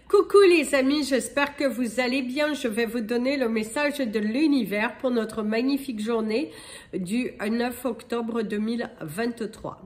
Coucou les amis, j'espère que vous allez bien. Je vais vous donner le message de l'univers pour notre magnifique journée du 9 octobre 2023.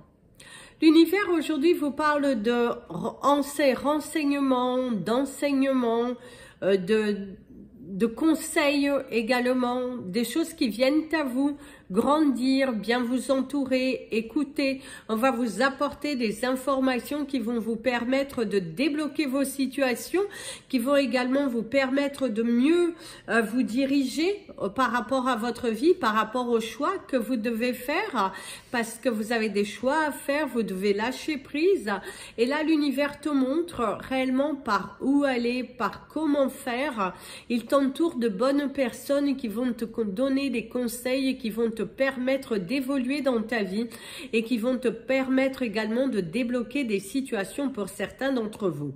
L'univers aujourd'hui vous parle de renseignements, d'enseignements, de conseils également, des choses qui viennent à vous, grandir, bien vous entourer, écouter. On va vous apporter des informations qui vont vous permettre de débloquer vos situations, qui vont également vous permettre de mieux vous diriger par rapport à votre vie, par rapport aux choix que vous devez faire, parce que vous avez des choix à faire, vous devez lâcher prise. Et là, l'univers te montre réellement par où aller, par comment faire. Il t'entoure de bonnes personnes qui vont te donner des conseils et qui vont te permettre d'évoluer dans ta vie et qui vont te permettre également de débloquer des situations pour certains d'entre vous.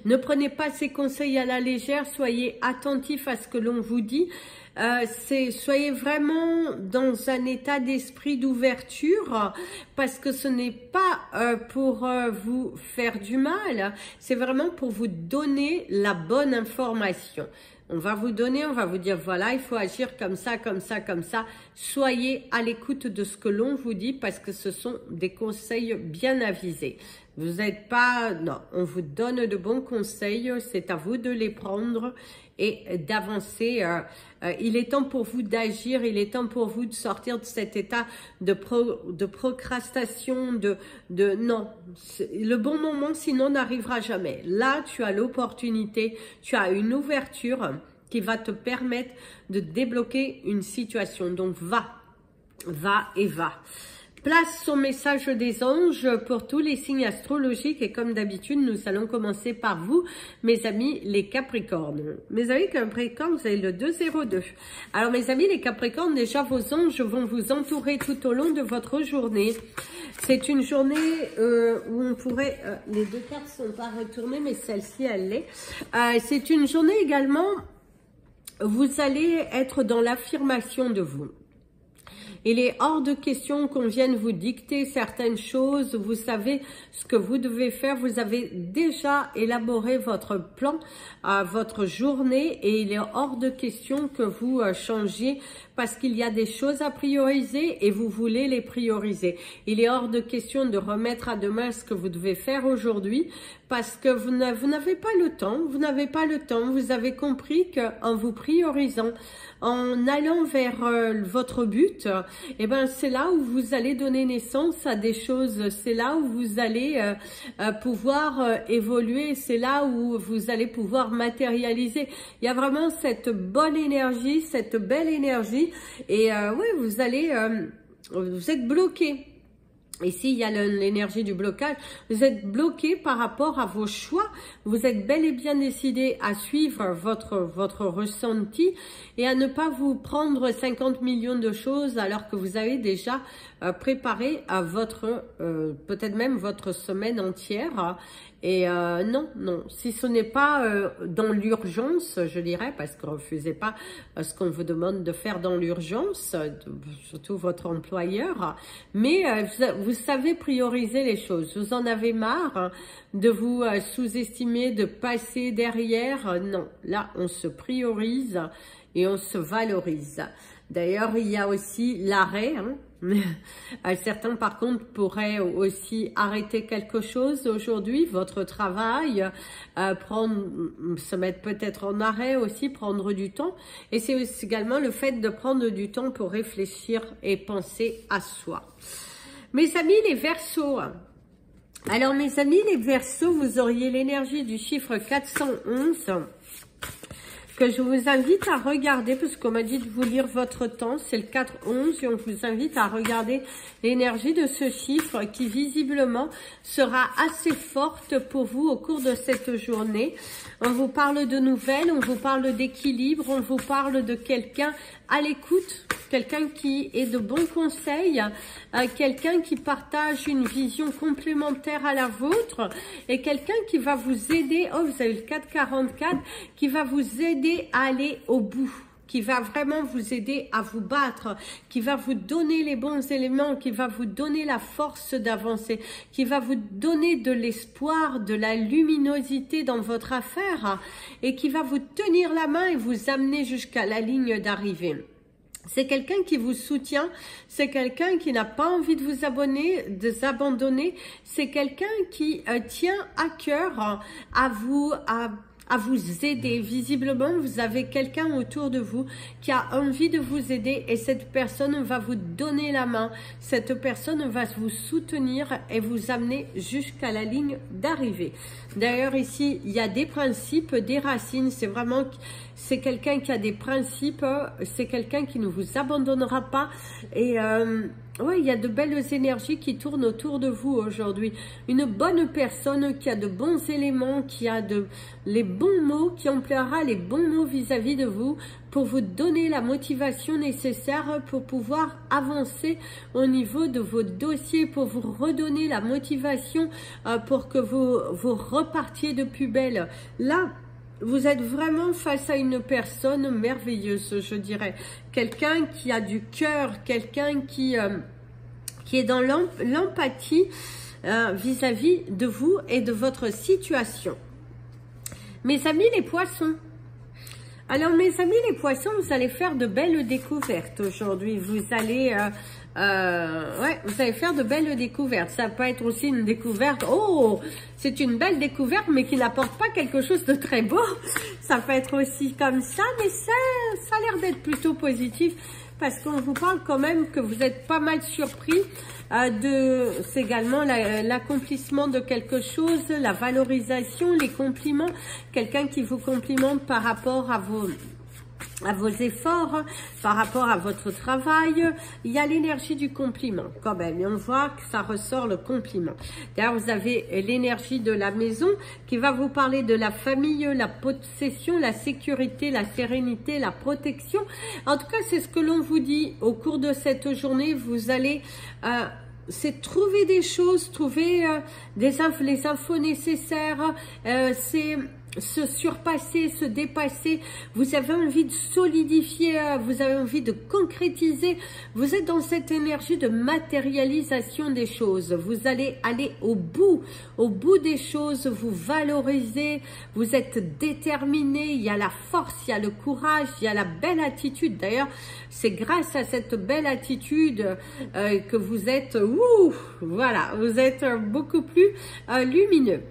Ne prenez pas ces conseils à la légère, soyez attentifs à ce que l'on vous dit. Soyez vraiment dans un état d'esprit d'ouverture parce que ce n'est pas pour vous faire du mal, c'est vraiment pour vous donner la bonne information. On va vous donner, on va vous dire voilà, il faut agir comme ça, comme ça, comme ça. Soyez à l'écoute de ce que l'on vous dit parce que ce sont des conseils bien avisés. Vous n'êtes pas, non, on vous donne de bons conseils, c'est à vous de les prendre et d'avancer. Il est temps pour vous d'agir, il est temps pour vous de sortir de cet état de procrastination, non, le bon moment sinon n'arrivera jamais. Là, tu as l'opportunité, tu as une ouverture qui va te permettre de débloquer une situation. Donc va et va. Place au message des anges pour tous les signes astrologiques et comme d'habitude, nous allons commencer par vous, mes amis les Capricornes. Mes amis Capricornes, vous avez le 202. Alors mes amis les Capricornes, déjà vos anges vont vous entourer tout au long de votre journée. C'est une journée où on pourrait, les deux cartes sont pas retournées, mais celle-ci elle l'est. C'est une journée également, vous allez être dans l'affirmation de vous. Il est hors de question qu'on vienne vous dicter certaines choses. Vous savez ce que vous devez faire. Vous avez déjà élaboré votre plan, votre journée et il est hors de question que vous changiez parce qu'il y a des choses à prioriser et vous voulez les prioriser. Il est hors de question de remettre à demain ce que vous devez faire aujourd'hui parce que vous n'avez pas le temps. Vous n'avez pas le temps. Vous avez compris qu'en vous priorisant, en allant vers votre but, eh ben c'est là où vous allez donner naissance à des choses, c'est là où vous allez pouvoir évoluer, c'est là où vous allez pouvoir matérialiser. Il y a vraiment cette bonne énergie, cette belle énergie et oui, vous êtes bloqué. Ici, il y a l'énergie du blocage. Vous êtes bloqué par rapport à vos choix. Vous êtes bel et bien décidé à suivre votre ressenti et à ne pas vous prendre 50 millions de choses alors que vous avez déjà préparé à votre, peut-être même votre semaine entière. Et non, si ce n'est pas dans l'urgence, je dirais, parce que refusez pas ce qu'on vous demande de faire dans l'urgence, surtout votre employeur, mais vous savez prioriser les choses. Vous en avez marre de vous sous-estimer, de passer derrière. Non, là, on se priorise et on se valorise. D'ailleurs, il y a aussi l'arrêt. Certains, par contre, pourraient aussi arrêter quelque chose aujourd'hui, votre travail, se mettre peut-être en arrêt aussi, prendre du temps. Et c'est aussi également le fait de prendre du temps pour réfléchir et penser à soi. Mes amis, les Verseaux. Alors, mes amis, les Verseaux, vous auriez l'énergie du chiffre 411. Que je vous invite à regarder, parce qu'on m'a dit de vous lire votre temps, c'est le 4-11, et on vous invite à regarder l'énergie de ce chiffre qui visiblement sera assez forte pour vous au cours de cette journée. On vous parle de nouvelles, on vous parle d'équilibre, on vous parle de quelqu'un à l'écoute, quelqu'un qui est de bons conseils, quelqu'un qui partage une vision complémentaire à la vôtre et quelqu'un qui va vous aider, oh vous avez le 444, qui va vous aider à aller au bout. qui va vraiment vous aider à vous battre, qui va vous donner les bons éléments, qui va vous donner la force d'avancer, qui va vous donner de l'espoir, de la luminosité dans votre affaire et qui va vous tenir la main et vous amener jusqu'à la ligne d'arrivée. C'est quelqu'un qui vous soutient, c'est quelqu'un qui n'a pas envie de vous abandonner, c'est quelqu'un qui tient à cœur à vous aider. Visiblement, vous avez quelqu'un autour de vous qui a envie de vous aider et cette personne va vous donner la main. Cette personne va vous soutenir et vous amener jusqu'à la ligne d'arrivée. D'ailleurs, ici, il y a des principes, des racines. C'est quelqu'un qui a des principes. C'est quelqu'un qui ne vous abandonnera pas. Et ouais, il y a de belles énergies qui tournent autour de vous aujourd'hui. Une bonne personne qui a de bons éléments, qui a les bons mots, qui emploiera les bons mots vis-à-vis de vous pour vous donner la motivation nécessaire pour pouvoir avancer au niveau de vos dossiers, pour vous redonner la motivation pour que vous repartiez de plus belle. Là, vous êtes vraiment face à une personne merveilleuse, je dirais. Quelqu'un qui a du cœur, quelqu'un qui est dans l'empathie vis-à-vis de vous et de votre situation. Mes amis les poissons. Alors mes amis les poissons, vous allez faire de belles découvertes aujourd'hui. Vous allez faire de belles découvertes. Ça peut être aussi une découverte. Oh, c'est une belle découverte, mais qui n'apporte pas quelque chose de très beau. Ça peut être aussi comme ça, mais ça a l'air d'être plutôt positif. Parce qu'on vous parle quand même que vous êtes pas mal surpris c'est également l'accomplissement de quelque chose, la valorisation, les compliments, quelqu'un qui vous complimente par rapport à vos efforts, par rapport à votre travail. Il y a l'énergie du compliment quand même, et on voit que ça ressort le compliment. D'ailleurs, vous avez l'énergie de la maison qui va vous parler de la famille, la possession, la sécurité, la sérénité, la protection. En tout cas, c'est ce que l'on vous dit au cours de cette journée. Vous allez c'est trouver des choses, trouver les infos nécessaires, c'est se surpasser, se dépasser. Vous avez envie de solidifier, vous avez envie de concrétiser. Vous êtes dans cette énergie de matérialisation des choses. Vous allez aller au bout des choses, vous valorisez, vous êtes déterminé. Il y a la force, il y a le courage, il y a la belle attitude. D'ailleurs, c'est grâce à cette belle attitude que vous êtes, voilà, vous êtes beaucoup plus lumineux.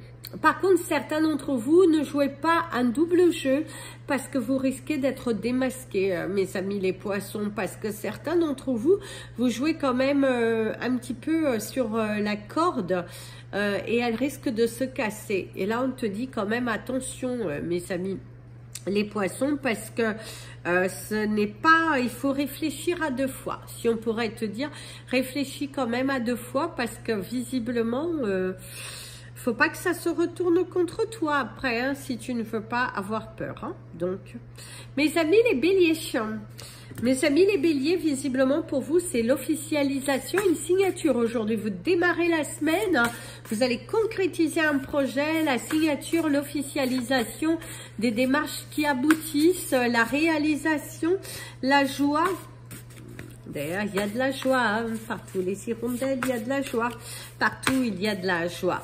Par contre, certains d'entre vous ne jouez pas un double jeu parce que vous risquez d'être démasqués, mes amis les poissons, parce que certains d'entre vous, vous jouez quand même un petit peu sur la corde et elle risque de se casser. Et là, on te dit quand même attention, mes amis les poissons, parce que ce n'est pas, il faut réfléchir à deux fois. Si on pourrait te dire, réfléchis quand même à deux fois parce que visiblement... faut pas que ça se retourne contre toi après, hein, si tu ne veux pas avoir peur. Hein. Donc, mes amis les béliers, visiblement pour vous, c'est l'officialisation, une signature aujourd'hui. Vous démarrez la semaine, vous allez concrétiser un projet, la signature, l'officialisation, des démarches qui aboutissent, la réalisation, la joie. D'ailleurs, il y a de la joie, hein, partout. Les hirondelles, il y a de la joie. Partout, il y a de la joie.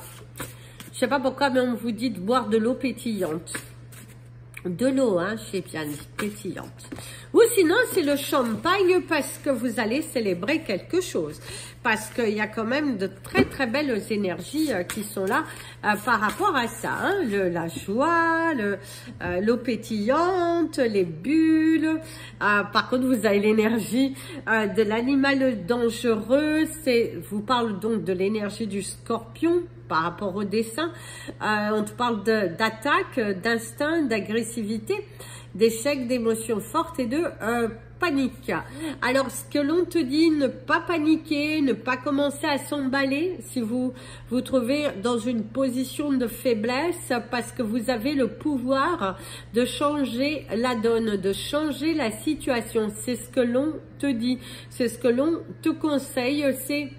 Je sais pas pourquoi, mais on vous dit de boire de l'eau pétillante. De l'eau, hein, j'ai bien dit, pétillante. Ou sinon, c'est le champagne parce que vous allez célébrer quelque chose. Parce qu'il y a quand même de très très belles énergies qui sont là par rapport à ça. Hein, la joie, l'eau pétillante, les bulles. Par contre, vous avez l'énergie de l'animal dangereux. Vous parle donc de l'énergie du scorpion par rapport au dessin. On te parle d'attaque, d'instinct, d'agressivité, d'échec, d'émotions fortes et de panique. Alors, ce que l'on te dit, ne pas paniquer, ne pas commencer à s'emballer si vous vous trouvez dans une position de faiblesse, parce que vous avez le pouvoir de changer la donne, de changer la situation. C'est ce que l'on te dit, c'est ce que l'on te conseille, c'est...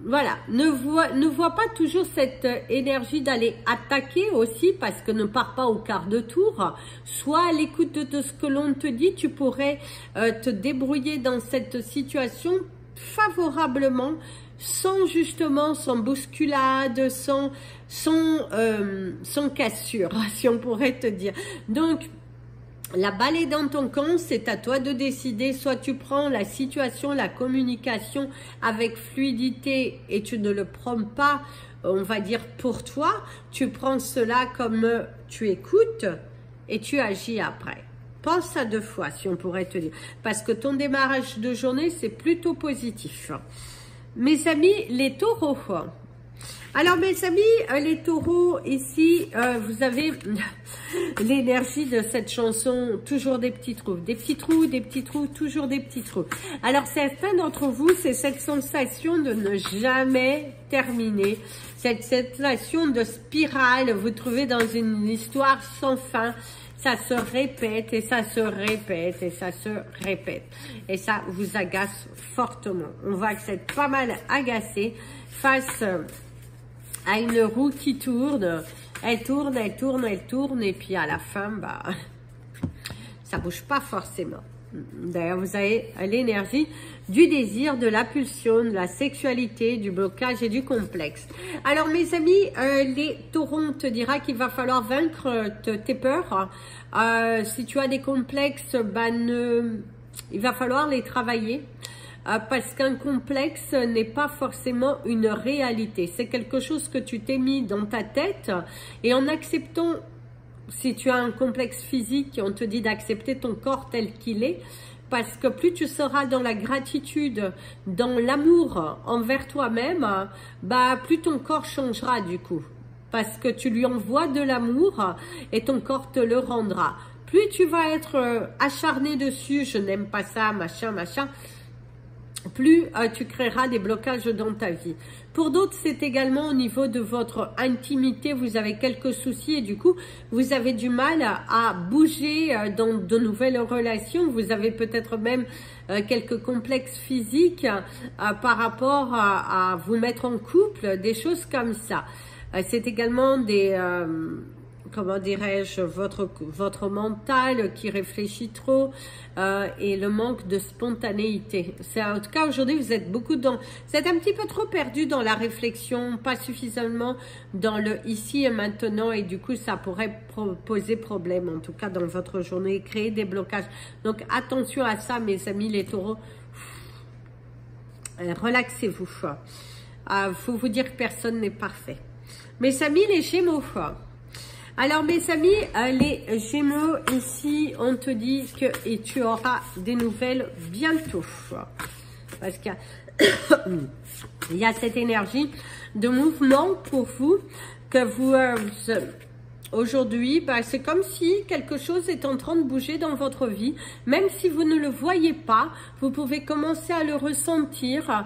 voilà, ne vois pas toujours cette énergie d'aller attaquer aussi, parce que ne pars pas au quart de tour. Soit à l'écoute de ce que l'on te dit, tu pourrais te débrouiller dans cette situation favorablement, sans bousculade, sans cassure, si on pourrait te dire. Donc, la balle est dans ton camp, c'est à toi de décider. Soit tu prends la situation, la communication avec fluidité et tu ne le prends pas, on va dire, pour toi. Tu prends cela comme tu écoutes et tu agis après. Pense à 2 fois, si on pourrait te dire. Parce que ton démarrage de journée, c'est plutôt positif. Mes amis, les taureaux. Alors mes amis, les taureaux, ici, vous avez l'énergie de cette chanson, toujours des petits trous, des petits trous, des petits trous, toujours des petits trous. Alors certains d'entre vous, c'est cette sensation de ne jamais terminer, cette sensation de spirale, vous trouvez dans une histoire sans fin, ça se répète et ça se répète et ça se répète. Et ça vous agace fortement. On voit que c'est pas mal agacé face à une roue qui tourne, elle tourne, elle tourne, elle tourne, et puis à la fin, bah, ça bouge pas forcément. D'ailleurs, vous avez l'énergie du désir, de la pulsion, de la sexualité, du blocage et du complexe. Alors, mes amis, les taureaux, on te dira qu'il va falloir vaincre tes peurs. Si tu as des complexes, bah, il va falloir les travailler. Parce qu'un complexe n'est pas forcément une réalité. C'est quelque chose que tu t'es mis dans ta tête et en acceptant, si tu as un complexe physique, on te dit d'accepter ton corps tel qu'il est, parce que plus tu seras dans la gratitude, dans l'amour envers toi-même, bah plus ton corps changera du coup. Parce que tu lui envoies de l'amour et ton corps te le rendra. Plus tu vas être acharné dessus, je n'aime pas ça, machin, machin, plus tu créeras des blocages dans ta vie. Pour d'autres, c'est également au niveau de votre intimité, vous avez quelques soucis et du coup, vous avez du mal à bouger dans de nouvelles relations. Vous avez peut-être même quelques complexes physiques par rapport à vous mettre en couple, des choses comme ça. C'est également des... comment dirais-je, votre mental qui réfléchit trop et le manque de spontanéité. En tout cas, aujourd'hui, vous êtes vous êtes un petit peu trop perdu dans la réflexion, pas suffisamment dans le ici et maintenant, et du coup, ça pourrait poser problème, en tout cas dans votre journée, créer des blocages. Donc, attention à ça, mes amis les taureaux. Relaxez-vous. Faut vous dire que personne n'est parfait. Mes amis les gémeaux. Alors mes amis, les Gémeaux, ici, on te dit que et tu auras des nouvelles bientôt. Parce qu'il y a cette énergie de mouvement pour vous, que vous... aujourd'hui, bah, c'est comme si quelque chose est en train de bouger dans votre vie. Même si vous ne le voyez pas, vous pouvez commencer à le ressentir.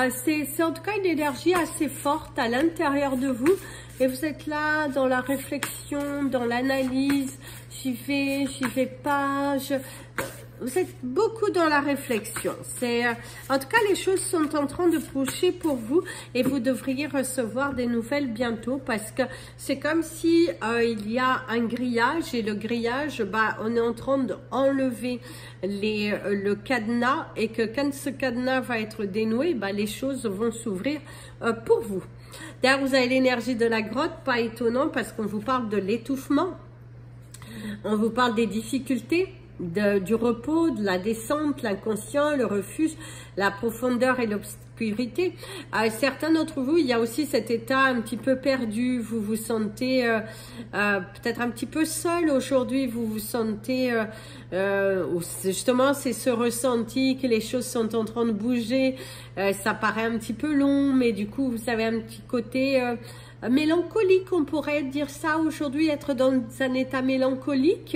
C'est en tout cas une énergie assez forte à l'intérieur de vous. Et vous êtes là dans la réflexion, dans l'analyse. J'y vais pas. Vous êtes beaucoup dans la réflexion. En tout cas, les choses sont en train de bouger pour vous et vous devriez recevoir des nouvelles bientôt parce que c'est comme si il y a un grillage et le grillage, bah, on est en train d'enlever le cadenas et que quand ce cadenas va être dénoué, bah, les choses vont s'ouvrir pour vous. D'ailleurs, vous avez l'énergie de la grotte, pas étonnant parce qu'on vous parle de l'étouffement, on vous parle des difficultés, du repos, de la descente, l'inconscient, le refuge, la profondeur et l'obscurité. Certains d'entre vous, il y a aussi cet état un petit peu perdu, vous vous sentez peut-être un petit peu seul aujourd'hui, vous vous sentez, justement c'est ce ressenti que les choses sont en train de bouger, ça paraît un petit peu long, mais du coup vous avez un petit côté mélancolique, on pourrait dire ça aujourd'hui, être dans un état mélancolique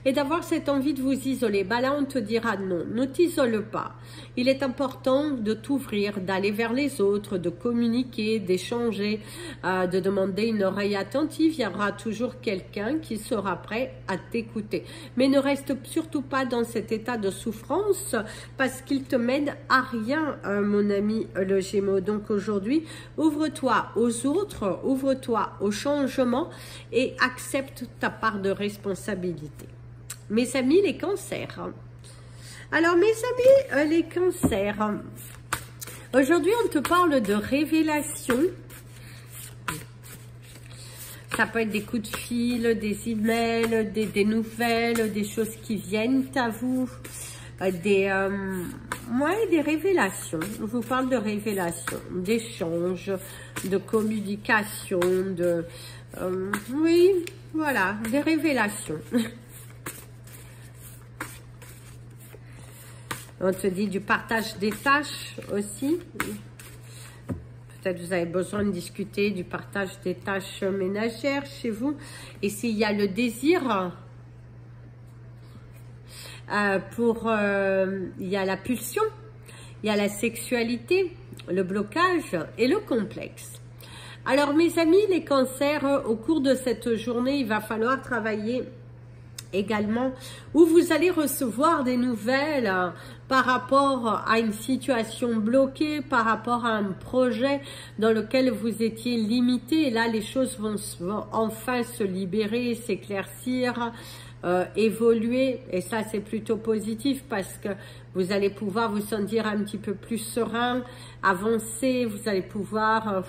et d'avoir cette envie de vous isoler. Bah là, on te dira non, ne t'isole pas. Il est important de t'ouvrir, d'aller vers les autres, de communiquer, d'échanger, de demander une oreille attentive. Il y aura toujours quelqu'un qui sera prêt à t'écouter. Mais ne reste surtout pas dans cet état de souffrance parce qu'il te mène à rien, mon ami le Gémeaux. Donc aujourd'hui, ouvre-toi aux autres, ouvre-toi au changement et accepte ta part de responsabilité. Mes amis, les cancers. Alors, mes amis, les cancers. Aujourd'hui, on te parle de révélation. Ça peut être des coups de fil, des emails, des nouvelles, des choses qui viennent à vous. Des révélations. Je vous parle de révélations, d'échanges, de communication, oui, voilà, des révélations. On te dit du partage des tâches aussi. Peut-être vous avez besoin de discuter du partage des tâches ménagères chez vous. Et s'il y a le désir... il y a la pulsion, il y a la sexualité, le blocage et le complexe. Alors mes amis, les cancers, au cours de cette journée, il va falloir travailler également où vous allez recevoir des nouvelles par rapport à une situation bloquée, par rapport à un projet dans lequel vous étiez limité. Et là, les choses vont enfin se libérer, s'éclaircir, évoluer, et ça c'est plutôt positif parce que vous allez pouvoir vous sentir un petit peu plus serein, avancer, vous allez pouvoir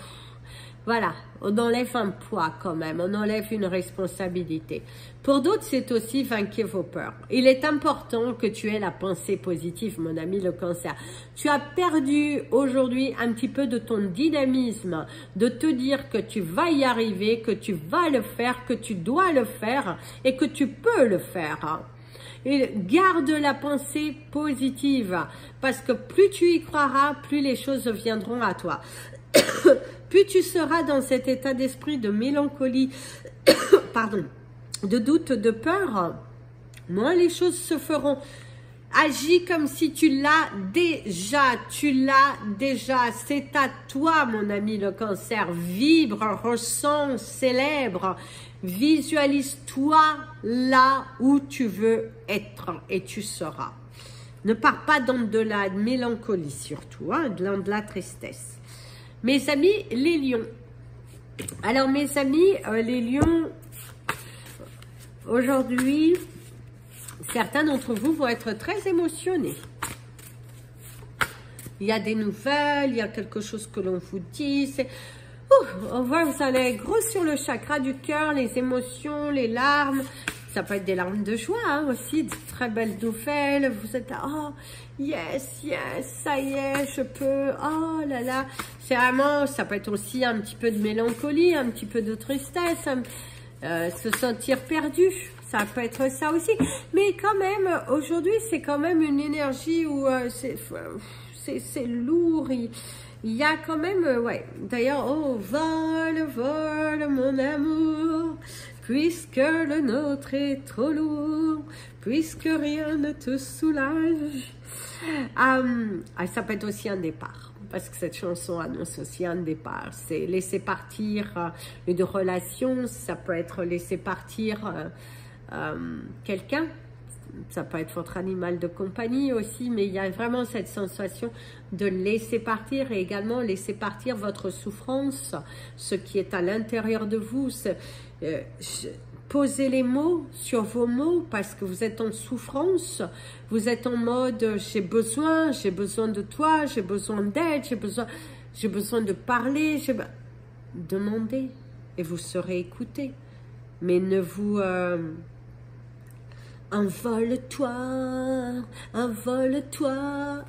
voilà, on enlève un poids quand même, on enlève une responsabilité. Pour d'autres, c'est aussi vaincre vos peurs. Il est important que tu aies la pensée positive, mon ami le cancer. Tu as perdu aujourd'hui un petit peu de ton dynamisme, de te dire que tu vas y arriver, que tu vas le faire, que tu dois le faire et que tu peux le faire. Et garde la pensée positive parce que plus tu y croiras, plus les choses viendront à toi. Plus tu seras dans cet état d'esprit de mélancolie, pardon, de doute, de peur, moins les choses se feront. Agis comme si tu l'as déjà, c'est à toi mon ami le cancer. Vibre, ressens, célèbre, visualise-toi là où tu veux être et tu seras. Ne pars pas dans de la mélancolie surtout, hein, dans de la tristesse. Mes amis, les lions. Alors, mes amis, les lions, aujourd'hui, certains d'entre vous vont être très émotionnés. Il y a des nouvelles, il y a quelque chose que l'on vous dit. On voit que vous allez gros sur le chakra du cœur, les émotions, les larmes. Ça peut être des larmes de joie hein, aussi, de très belles nouvelles. Vous êtes là, oh, yes, ça y est, je peux, oh là là. C'est vraiment, ça peut être aussi un petit peu de mélancolie, un petit peu de tristesse, se sentir perdu. Ça peut être ça aussi. Mais quand même, aujourd'hui, c'est quand même une énergie où c'est lourd. Il y a quand même, ouais. D'ailleurs, oh, vole, vole, mon amour. Puisque le nôtre est trop lourd, puisque rien ne te soulage. Ça peut être aussi un départ, parce que cette chanson annonce aussi un départ. C'est laisser partir une relation, ça peut être laisser partir quelqu'un. Ça peut être votre animal de compagnie aussi, mais il y a vraiment cette sensation de laisser partir et également laisser partir votre souffrance, ce qui est à l'intérieur de vous. Posez les mots sur vos mots parce que vous êtes en souffrance, vous êtes en mode j'ai besoin de toi, j'ai besoin d'aide, j'ai besoin de parler, demandez et vous serez écouté. Mais ne vous... envole-toi, envole-toi.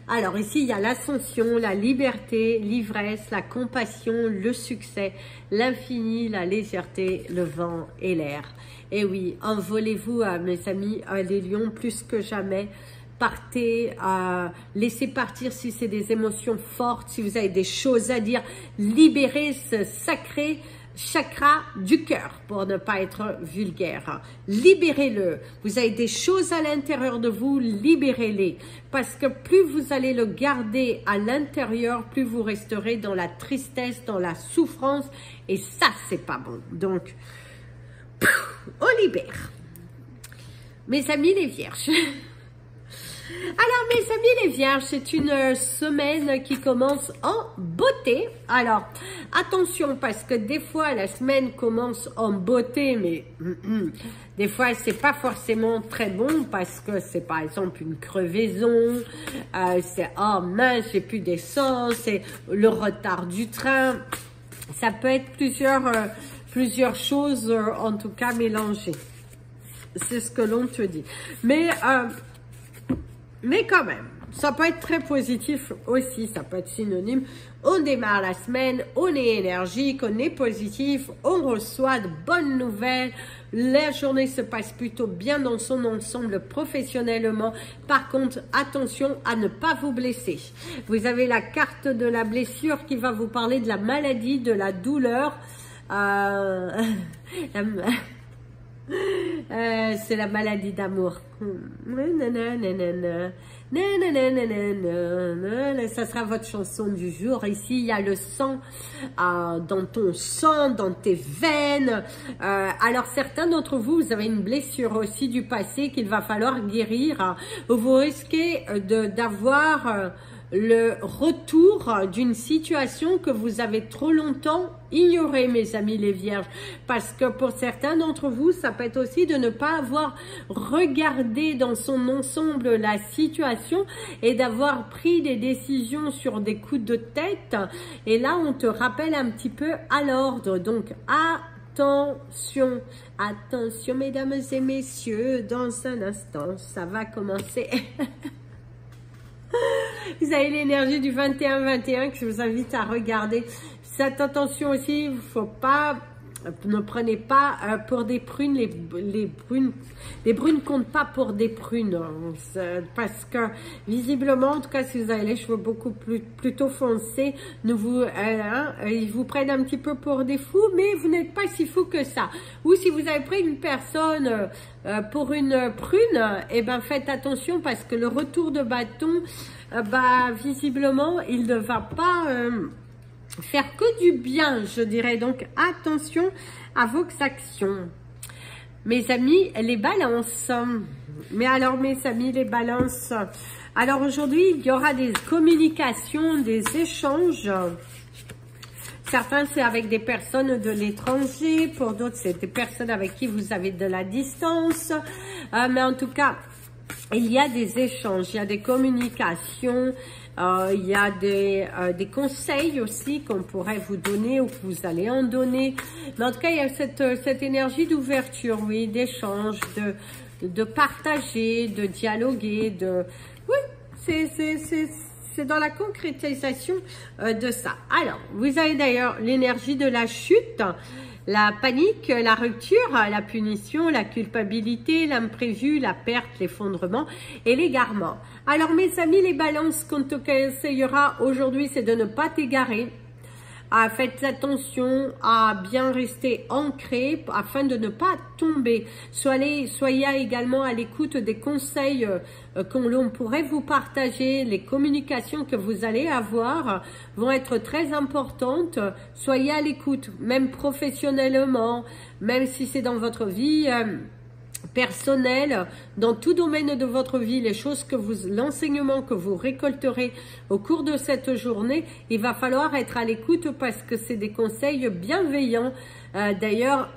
Alors ici, il y a l'ascension, la liberté, l'ivresse, la compassion, le succès, l'infini, la légèreté, le vent et l'air. Et oui, envolez-vous, mes amis, les lions, plus que jamais. partez, laissez partir si c'est des émotions fortes, si vous avez des choses à dire, libérez ce sacré chakra du cœur, pour ne pas être vulgaire. Libérez-le. Vous avez des choses à l'intérieur de vous, libérez-les. Parce que plus vous allez le garder à l'intérieur, plus vous resterez dans la tristesse, dans la souffrance. Et ça, c'est pas bon. Donc, on libère. Mes amis les vierges. Alors, mes amis les vierges, c'est une semaine qui commence en beauté. Alors, attention, parce que des fois, la semaine commence en beauté, mais des fois, c'est pas forcément très bon, parce que c'est par exemple une crevaison, c'est « oh mince, j'ai plus d'essence », c'est le retard du train. Ça peut être plusieurs choses, en tout cas, mélangées. C'est ce que l'on te dit. Mais quand même, ça peut être très positif aussi, ça peut être synonyme. On démarre la semaine, on est énergique, on est positif, on reçoit de bonnes nouvelles. La journée se passe plutôt bien dans son ensemble professionnellement. Par contre, attention à ne pas vous blesser. Vous avez la carte de la blessure qui va vous parler de la maladie, de la douleur. C'est la maladie d'amour. Ça sera votre chanson du jour. Ici, il y a le sang dans ton sang, dans tes veines. Alors, certains d'entre vous, vous avez une blessure aussi du passé qu'il va falloir guérir. Vous risquez d'avoir le retour d'une situation que vous avez trop longtemps ignorée, mes amis les vierges, parce que pour certains d'entre vous, ça peut être aussi de ne pas avoir regardé dans son ensemble la situation et d'avoir pris des décisions sur des coups de tête, et là on te rappelle un petit peu à l'ordre. Donc attention, attention mesdames et messieurs, dans un instant ça va commencer. Vous avez l'énergie du 21-21 que je vous invite à regarder. Faites attention aussi, il ne faut pas, ne prenez pas pour des prunes, les brunes comptent pas pour des prunes. Parce que visiblement, en tout cas si vous avez les cheveux beaucoup plutôt foncés, ils vous prennent un petit peu pour des fous, mais vous n'êtes pas si fous que ça. Ou si vous avez pris une personne pour une prune, eh ben faites attention parce que le retour de bâton, visiblement, il ne va pas faire que du bien, je dirais. Donc, attention à vos actions. Mes amis, les balances. Mais alors, mes amis, les balances. Alors, aujourd'hui, il y aura des communications, des échanges. Certains, c'est avec des personnes de l'étranger. Pour d'autres, c'est des personnes avec qui vous avez de la distance. Mais en tout cas, il y a des échanges, il y a des communications, il y a des conseils aussi qu'on pourrait vous donner ou que vous allez en donner. Mais en tout cas, il y a cette énergie d'ouverture, oui, d'échange, de partager, de dialoguer, oui, c'est dans la concrétisation de ça. Alors, vous avez d'ailleurs l'énergie de la chute, la panique, la rupture, la punition, la culpabilité, l'imprévu, la perte, l'effondrement et l'égarement. Alors mes amis, les balances qu'on te conseillera aujourd'hui, c'est de ne pas t'égarer. Faites attention à bien rester ancré afin de ne pas tomber. Soyez également à l'écoute des conseils que l'on pourrait vous partager. Les communications que vous allez avoir vont être très importantes. Soyez à l'écoute, même professionnellement, même si c'est dans votre vie personnel, dans tout domaine de votre vie, les choses que l'enseignement que vous récolterez au cours de cette journée, il va falloir être à l'écoute parce que c'est des conseils bienveillants. D'ailleurs,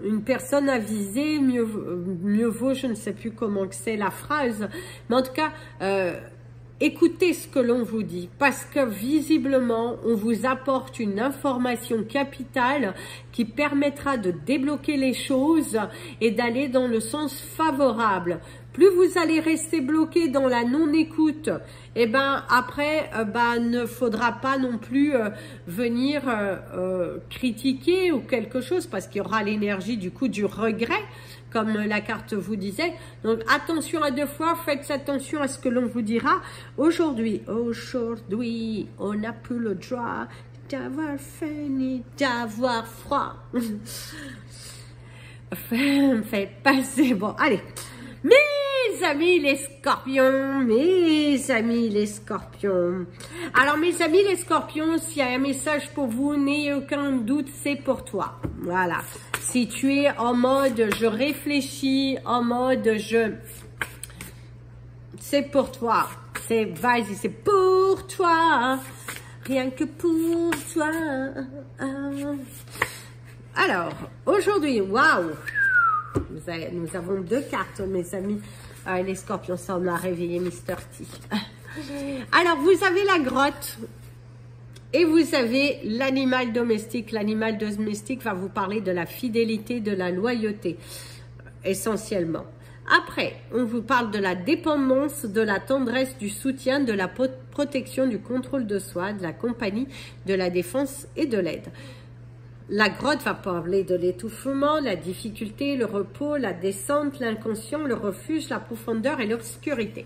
une personne avisée, mieux vaut, je ne sais plus comment c'est la phrase, mais en tout cas, écoutez ce que l'on vous dit, parce que visiblement, on vous apporte une information capitale qui permettra de débloquer les choses et d'aller dans le sens favorable. Plus vous allez rester bloqué dans la non-écoute, et ben après, ne faudra pas non plus venir critiquer ou quelque chose, parce qu'il y aura l'énergie du coup du regret, comme la carte vous disait. Donc attention à deux fois, faites attention à ce que l'on vous dira. Aujourd'hui, on n'a plus le droit d'avoir faim ni d'avoir froid. Faites passer, bon, allez. Mes amis les scorpions, mes amis les scorpions. Alors mes amis les scorpions, s'il y a un message pour vous, n'ayez aucun doute, c'est pour toi. Voilà. Si tu es en mode je réfléchis, en mode c'est pour toi. C'est vas-y, c'est pour toi. Rien que pour toi. Alors, aujourd'hui, waouh, nous avons deux cartes, mes amis. Les scorpions, ça on a réveillé Mr. T. Alors, vous avez la grotte et vous avez l'animal domestique. L'animal domestique va vous parler de la fidélité, de la loyauté, essentiellement. Après, on vous parle de la dépendance, de la tendresse, du soutien, de la protection, du contrôle de soi, de la compagnie, de la défense et de l'aide. La grotte va parler de l'étouffement, la difficulté, le repos, la descente, l'inconscient, le refuge, la profondeur et l'obscurité.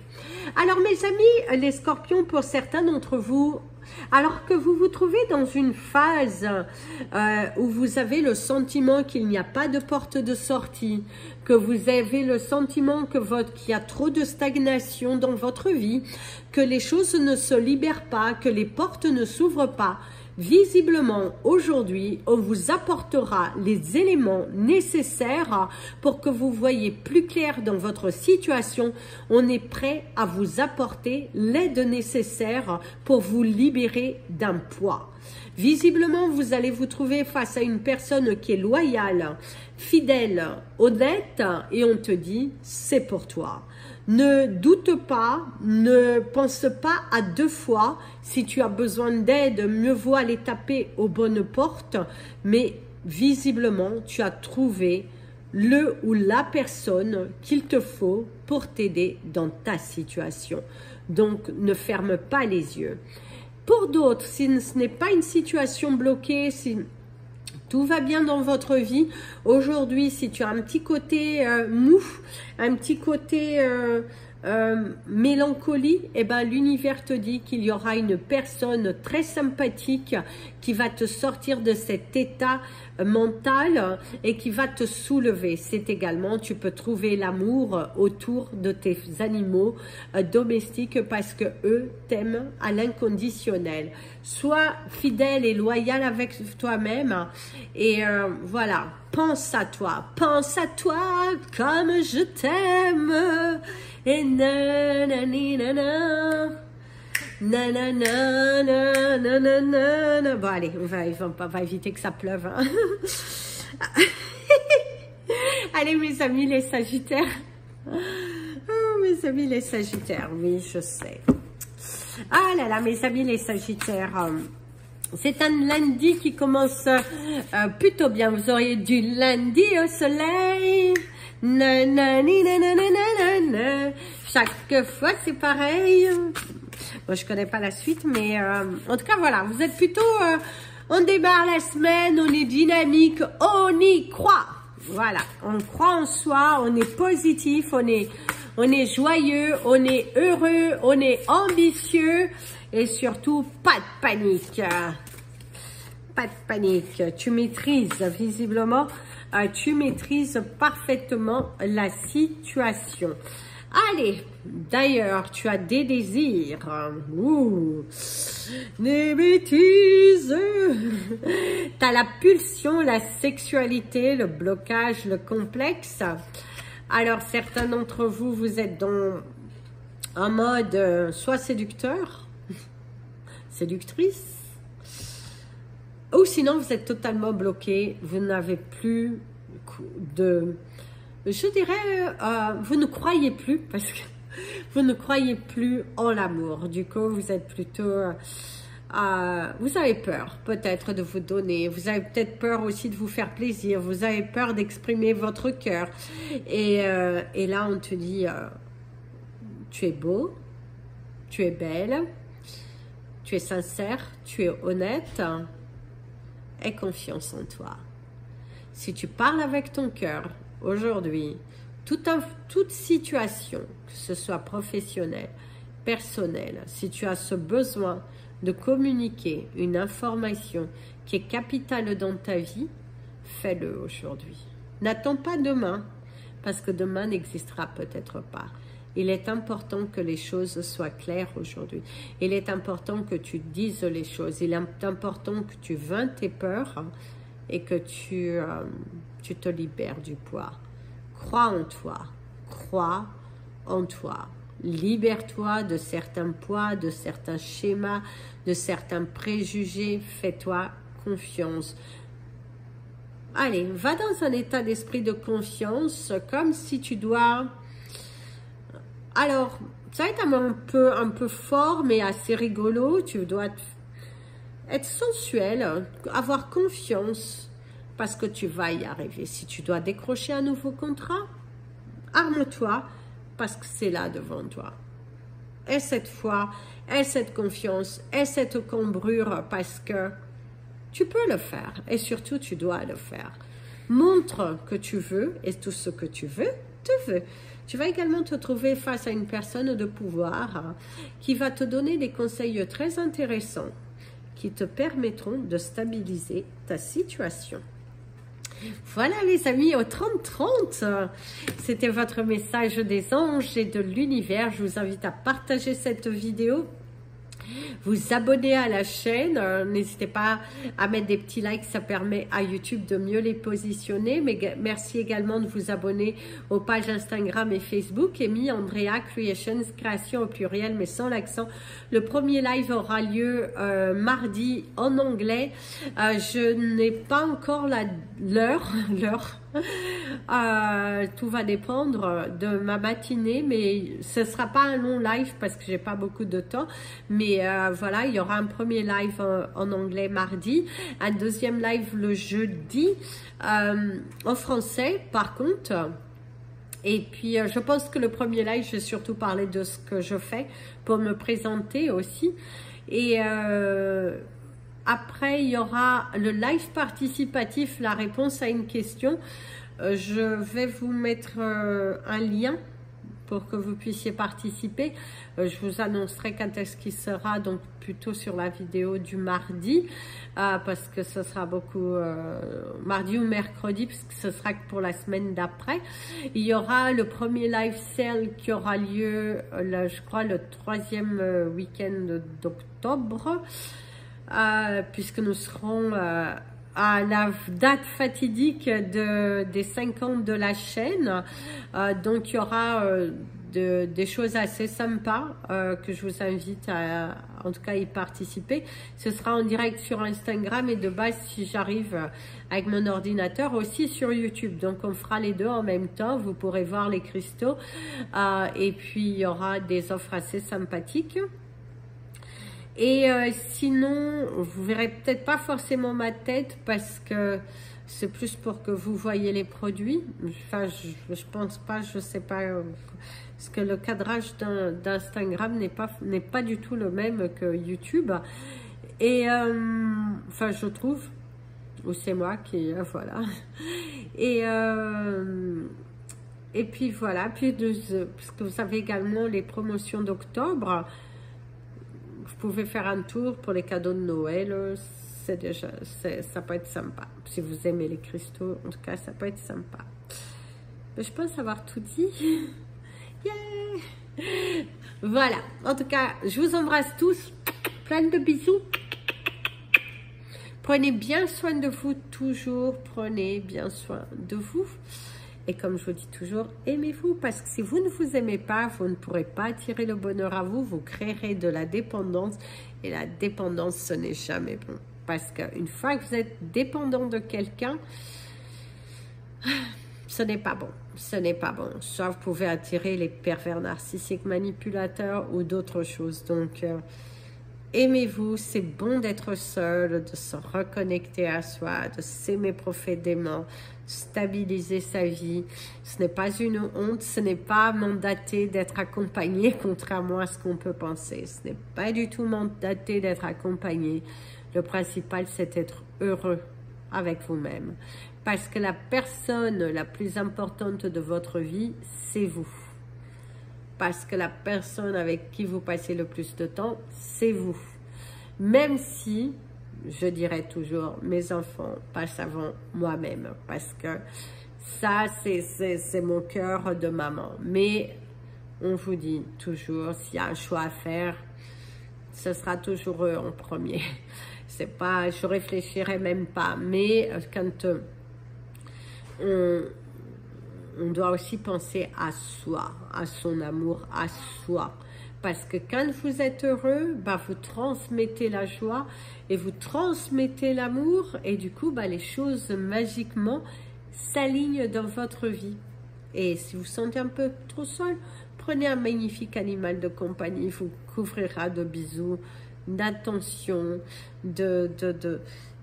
Alors mes amis, les scorpions, pour certains d'entre vous, alors que vous vous trouvez dans une phase où vous avez le sentiment qu'il n'y a pas de porte de sortie, que vous avez le sentiment qu'il y a trop de stagnation dans votre vie, que les choses ne se libèrent pas, que les portes ne s'ouvrent pas, visiblement, aujourd'hui, on vous apportera les éléments nécessaires pour que vous voyez plus clair dans votre situation. On est prêt à vous apporter l'aide nécessaire pour vous libérer d'un poids. Visiblement, vous allez vous trouver face à une personne qui est loyale, fidèle, honnête, et on te dit, c'est pour toi. Ne doute pas, ne pense pas à deux fois. Si tu as besoin d'aide, mieux vaut aller taper aux bonnes portes. Mais visiblement, tu as trouvé le ou la personne qu'il te faut pour t'aider dans ta situation. Donc, ne ferme pas les yeux. Pour d'autres, si ce n'est pas une situation bloquée, si tout va bien dans votre vie, aujourd'hui, si tu as un petit côté mou, un petit côté mélancolie, eh ben, l'univers te dit qu'il y aura une personne très sympathique qui va te sortir de cet état mental et qui va te soulever. C'est également, tu peux trouver l'amour autour de tes animaux domestiques parce que eux t'aiment à l'inconditionnel. Sois fidèle et loyal avec toi-même et voilà, pense à toi comme je t'aime. Et nanana. Bon allez, on va éviter que ça pleuve. Hein. Allez mes amis les sagittaires. Oh, mes amis les sagittaires, oui je sais. Ah là là mes amis les sagittaires. C'est un lundi qui commence plutôt bien. Vous auriez du lundi au soleil. Chaque fois c'est pareil. Bon, je connais pas la suite, mais en tout cas voilà, vous êtes plutôt on démarre la semaine, on est dynamique, on y croit. Voilà, on croit en soi, on est positif, on est joyeux, on est heureux, on est ambitieux et surtout pas de panique. Pas de panique, tu maîtrises visiblement, tu maîtrises parfaitement la situation. Allez, d'ailleurs, tu as des désirs. Ouh, des bêtises. Tu as la pulsion, la sexualité, le blocage, le complexe. Alors, certains d'entre vous, vous êtes dans un mode soit séducteur, séductrice, ou sinon vous êtes totalement bloqué, vous n'avez plus de... Je dirais, vous ne croyez plus, parce que vous ne croyez plus en l'amour. Du coup, vous êtes plutôt vous avez peur peut-être de vous donner, vous avez peut-être peur aussi de vous faire plaisir, vous avez peur d'exprimer votre cœur. Et là, on te dit, tu es beau, tu es belle, tu es sincère, tu es honnête, aie confiance en toi. Si tu parles avec ton cœur aujourd'hui, toute situation, que ce soit professionnelle, personnelle, si tu as ce besoin de communiquer une information qui est capitale dans ta vie, fais-le aujourd'hui. N'attends pas demain, parce que demain n'existera peut-être pas. Il est important que les choses soient claires aujourd'hui. Il est important que tu dises les choses. Il est important que tu vainques tes peurs et que tu te libères du poids. Crois en toi. Crois en toi. Libère-toi de certains poids, de certains schémas, de certains préjugés. Fais-toi confiance. Allez, va dans un état d'esprit de confiance, comme si tu dois... Alors, ça va être un peu fort, mais assez rigolo. Tu dois être sensuel, avoir confiance, parce que tu vas y arriver. Si tu dois décrocher un nouveau contrat, arme-toi, parce que c'est là devant toi. Aie cette foi, aie cette confiance, aie cette cambrure, parce que tu peux le faire, et surtout tu dois le faire. Montre que tu veux, et tout ce que tu veux, te veux. Tu vas également te trouver face à une personne de pouvoir qui va te donner des conseils très intéressants qui te permettront de stabiliser ta situation. Voilà les amis, au 30-30, c'était votre message des anges et de l'univers. Je vous invite à partager cette vidéo, vous abonner à la chaîne, n'hésitez pas à mettre des petits likes, ça permet à YouTube de mieux les positionner. Mais merci également de vous abonner aux pages Instagram et Facebook, Amy Andrea Creations, création au pluriel mais sans l'accent. Le premier live aura lieu mardi en anglais. Je n'ai pas encore l'heure. Tout va dépendre de ma matinée, mais ce ne sera pas un long live parce que j'ai pas beaucoup de temps. Mais voilà, il y aura un premier live en anglais mardi, un deuxième live le jeudi en français par contre. Et puis je pense que le premier live, je vais surtout parler de ce que je fais pour me présenter aussi. Et après, il y aura le live participatif, la réponse à une question. Je vais vous mettre un lien pour que vous puissiez participer. Je vous annoncerai quand est-ce qu'il sera, donc plutôt sur la vidéo du mardi, parce que ce sera beaucoup mardi ou mercredi, parce que ce sera que pour la semaine d'après. Il y aura le premier live sale qui aura lieu, je crois, le 3e week-end d'octobre. Puisque nous serons à la date fatidique des 5 ans de la chaîne. Donc il y aura des choses assez sympas que je vous invite à en tout cas y participer. Ce sera en direct sur Instagram et de base, si j'arrive avec mon ordinateur, aussi sur YouTube. Donc on fera les deux en même temps, vous pourrez voir les cristaux et puis il y aura des offres assez sympathiques. Et sinon, vous verrez peut-être pas forcément ma tête parce que c'est plus pour que vous voyez les produits. Enfin, je pense pas, je sais pas, parce que le cadrage d'Instagram n'est pas du tout le même que YouTube. Et enfin, je trouve, ou c'est moi qui voilà. Et puis voilà, puis parce que vous avez également les promotions d'octobre. Vous pouvez faire un tour pour les cadeaux de Noël, ça peut être sympa. Si vous aimez les cristaux, en tout cas, ça peut être sympa. Mais je pense avoir tout dit. Yeah! Voilà, en tout cas, je vous embrasse tous. Plein de bisous. Prenez bien soin de vous, toujours. Prenez bien soin de vous. Et comme je vous dis toujours, aimez-vous, parce que si vous ne vous aimez pas, vous ne pourrez pas attirer le bonheur à vous, vous créerez de la dépendance, et la dépendance, ce n'est jamais bon. Parce qu'une fois que vous êtes dépendant de quelqu'un, ce n'est pas bon, ce n'est pas bon. Soit vous pouvez attirer les pervers narcissiques manipulateurs ou d'autres choses. Donc, Aimez-vous, c'est bon d'être seul, de se reconnecter à soi, de s'aimer profondément, de stabiliser sa vie. Ce n'est pas une honte, ce n'est pas mandaté d'être accompagné, contrairement à ce qu'on peut penser. Ce n'est pas du tout mandaté d'être accompagné. Le principal, c'est d'être heureux avec vous-même. Parce que la personne la plus importante de votre vie, c'est vous. Parce que la personne avec qui vous passez le plus de temps, c'est vous. Même si, je dirais toujours, mes enfants passent avant moi-même. Parce que ça, c'est mon cœur de maman. Mais on vous dit toujours, s'il y a un choix à faire, ce sera toujours eux en premier. C'est pas, je réfléchirai même pas. Mais quand on doit aussi penser à soi, à son amour, à soi. Parce que quand vous êtes heureux, bah, vous transmettez la joie et vous transmettez l'amour. Et du coup, bah, les choses magiquement s'alignent dans votre vie. Et si vous vous sentez un peu trop seul, prenez un magnifique animal de compagnie. Il vous couvrira de bisous, d'attention,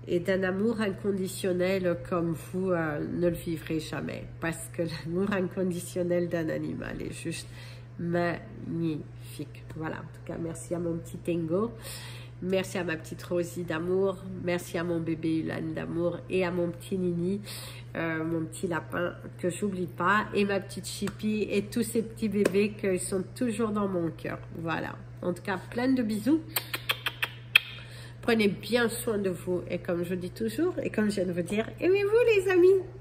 et d'un amour inconditionnel comme vous ne le vivrez jamais. Parce que l'amour inconditionnel d'un animal est juste magnifique. Voilà, en tout cas, merci à mon petit Tango. Merci à ma petite Rosie d'amour. Merci à mon bébé Ulan d'amour. Et à mon petit Nini, mon petit lapin que j'oublie pas. Et ma petite Chippy et tous ces petits bébés qui sont toujours dans mon cœur. Voilà, en tout cas, plein de bisous. Prenez bien soin de vous et comme je dis toujours et comme je viens de vous dire, aimez-vous les amis.